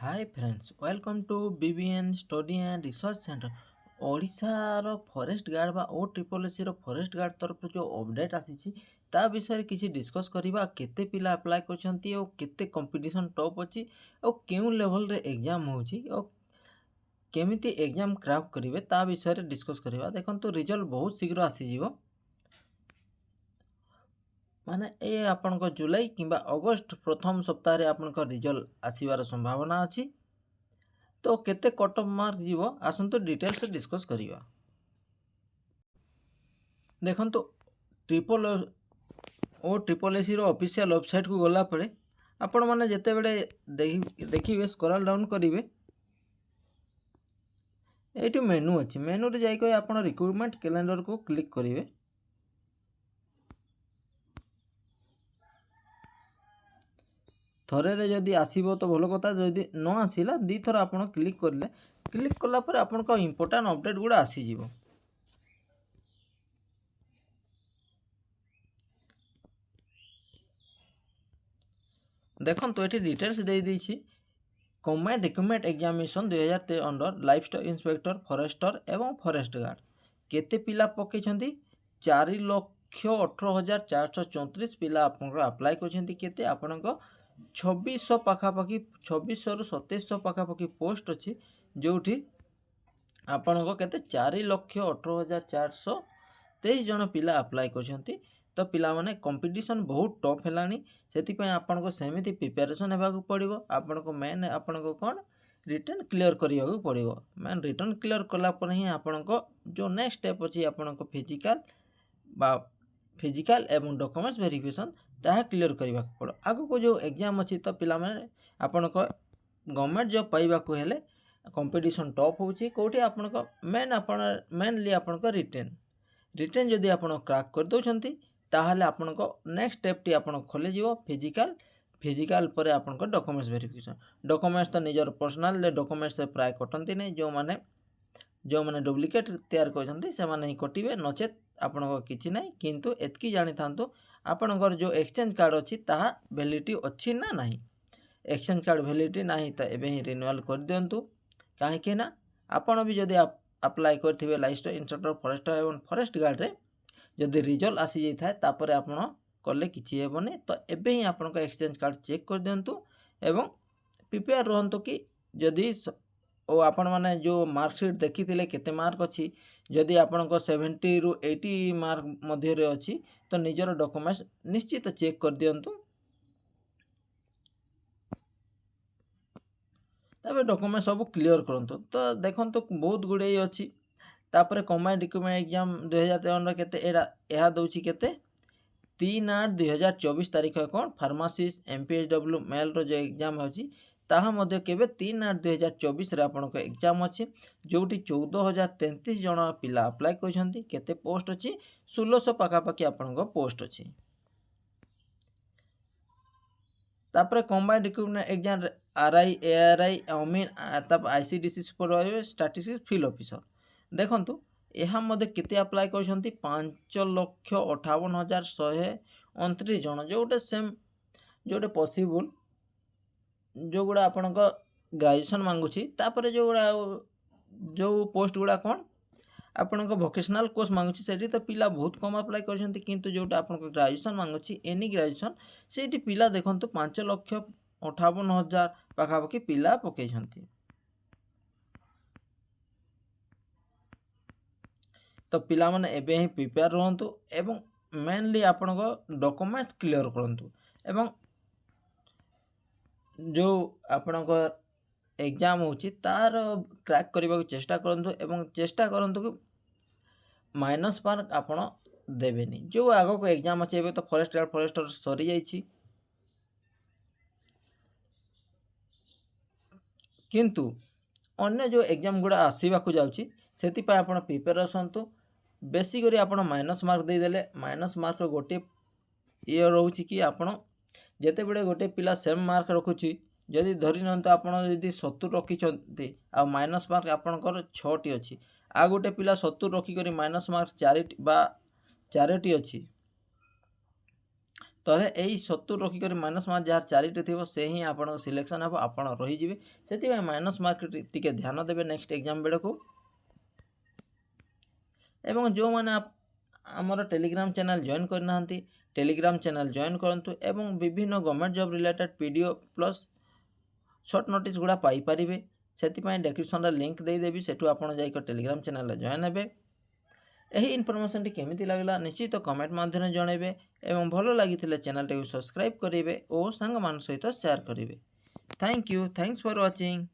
Hi friends welcome to BBN study and research centre ओडिशार forest guard बा O triple S C रो forest guard तरफ जो update आसी ता विषय किसी डिस्कस करबा केते पिला अप्लाई करछंती ओ केते कंपटीशन टॉप अछि ओ केउ लेवल रे एग्जाम होछि ओ केमिति एग्जाम क्रैक करिवे ता विषय रे डिस्कस करबा देखंतु रिजल्ट बहुत शीघ्र आसी जीवो माने ए आपनको जुलाई किंबा अगस्त प्रथम सप्ताह रे आपनको रिजल्ट आसीबार संभावना अछि। तो केते कट ऑफ मार्क जीवो आसंतो डिटेल्स से डिस्कस करिवा। देखंतु ट्रिपल एसी रो ऑफिशियल वेबसाइट को गला परे आपण माने जते बेले देखिबे स्क्रॉल डाउन करिवे एटू मेनू अछि मेनू रे जाई कोइ आपण रिक्रूटमेंट कैलेंडर को क्लिक करिवे। थरे रे जदी आसीबो तो भलो कथा जदी न आसीला दी थर आपण क्लिक करले क्लिक कला पर आपण को इंपोर्टेंट अपडेट गुडा आसी जीवो। देखो तो ये डिटेल्स दे दी combined recruitment examination 2023 under livestock inspector forester एवं फॉरेस्ट गार्ड केते पिला पकई 4,18,434 पिला अप्लाई करते आपण 2600 पाखापाखि 2600 रु 2700 पाखापाखि पोस्ट अच्छी जो आपण के 4,18,423 जन पिला अप्लाई करछंती। तो पिला माने कंपटीशन बहुत टफ हेलानी सेति पय आपण को सेमिति प्रिपरेशन हेबा को पड़िबो आपण को मेन आपण को कोन रिटर्न क्लियर करिया को पड़िबो मेन रिटर्न क्लियर कला पर ही आपण को जो नेक्स्ट स्टेप अछि आपण को फिजिकल एवं डॉक्यूमेंट्स वेरिफिकेशन ताहा क्लियर करबा को पड़ो आगु को जो एग्जाम अछि तो पिला माने आपण को गवर्नमेंट जॉब पाइबा को हेले कंपटीशन टफ होछि कोठी आपण को मेनली आपण को रिटर्न जदि आपण क्रैक कर दोछंती ताहले आपण को नेक्स्ट स्टेप टी आपण खोले जीवो फिजिकल पर आपण को डॉक्यूमेंट्स वेरिफिकेशन डॉक्यूमेंट्स तो निजर पर्सनल डॉक्यूमेंट्स से प्राय कटंती नहीं जो माने डुप्लिकेट तैयार करछंती से माने ही कटिबे नचेत आपण को किछि नहीं किंतु एतकी जानि थांतु आपणकर जो एक्सचेंज कार्ड अछि ताहा वैलिडिटी अछि ना नहीं एक्सचेंज कार्ड वैलिडिटी नहीं तो एबे ही रिन्यूअल कर दियंतु काहे कि ना आपण भी जदि अप्लाई करथिबे लाइफस्टॉक इंस्पेक्टर फॉरेस्टर एवं फॉरेस्ट गार्ड रे जदि रिजल्ट आसी जाई थाए तापरे आपण कले किछि हेबनी तो एबे ही आपण को एक्सचेंज कार्ड चेक कर दियंतु एवं प्रिपेयर रहंतु कि जदि ओ आपण माने जो मार्कशीट देखिथिले केते मार्क अछि जदि आपण को 70 रु 80 मार्क मध्य रे अछि तो निजर डॉक्यूमेंट्स निश्चित चेक कर दियंतु तबे डॉक्यूमेंट सब क्लियर करंतु। तो देखंतु बहुत गुडे अछि तापरे कम्बाइंड रिक्रूटमेंट एग्जाम 2023 केते एहा दउछि केते 3/8/2024 तारिख कोन फार्मासिस्ट एमपीएचडब्ल्यू मेल रो जो एग्जाम होछि ताहा मध्ये केबे 3/8/2024 रे आपण को एग्जाम अछि जोटी 14,033 जन पिला अप्लाई करछंती केते पोस्ट अछि 1600 पाखापाखि आपण को पोस्ट अछि। तापरे combined recruitment exam RI ARI अमीन तब ICDC supervisor statistics field officer देखंतु एहा मध्ये केते अप्लाई करछंती 5,58,129 जन जोटे सेम जोटे पॉसिबल जो गुड़ा आपण को ग्रेजुएशन मांगुछि तापरे जो पोस्ट गुड़ा कोन आपण को वोकेशनल कोर्स मांगुछि सेठी तो पिला बहुत कम अप्लाई करछंती किंतु जोटा आपण को ग्रेजुएशन मांगुछि एनी ग्रेजुएशन सेठी पिला देखंतु 5,58,000 पाखापाखि पिला पकेछंती। तो पिला माने एबे ही प्रिपेयर रहंतु एवं मेनली आपण को डॉक्यूमेंट्स क्लियर करंतु एवं जो आपण को एग्जाम होछि तार क्रैक करबा को चेष्टा करंतु एवं चेष्टा करंतु कि माइनस मार्क आपण देबेनी जो आगो को एग्जाम अछि एबे तो फॉरेस्ट गार्ड फॉरेस्टर सरी जाईछि किंतु अन्य जो एग्जाम गुड़ा आसीबा को जाउछि सेति पय आपण प्रिपेयर असंतु बेसी करी आपण माइनस मार्क दे देले माइनस मार्क गोटे ये रहउछि कि आपण जेते बेले गोटे पिला सेम मार्क रखुछि जदि धरि नंत आपण जदि 70 रखि छथि आ माइनस मार्क आपणकर 6 टी अछि आ गोटे पिला 70 रखि करी माइनस मार्क 4 टी बा 4 टी अछि ताले एई 70 रखिक माइनस मार्क जार 4टी थी से ही आप सिलेक्शन हम आप रहीजे से माइनस मार्क टी ध्यान देवे नेक्स्ट एग्जाम बेड़ को। एवं जो मैंने आमर टेलीग्राम चैनल जॉइन करना टेलीग्राम चैनल जॉइन करूँ एवं विभिन्न government job related PDO plus short notice गुड़ा पाइपर से डिस्क्रिप्शन लिंक देदेवी सेठू आपड़ जाइक टेलीग्राम चैनल जॉइन हे। यही इनफॉरमेशन केमिति लगला निश्चित कमेंट माध्यम जनइबे एवं भल लगी चैनल टी सब्सक्राइब करेंगे और सांग मान सहित शेयर करेंगे। Thank you, thanks for watching.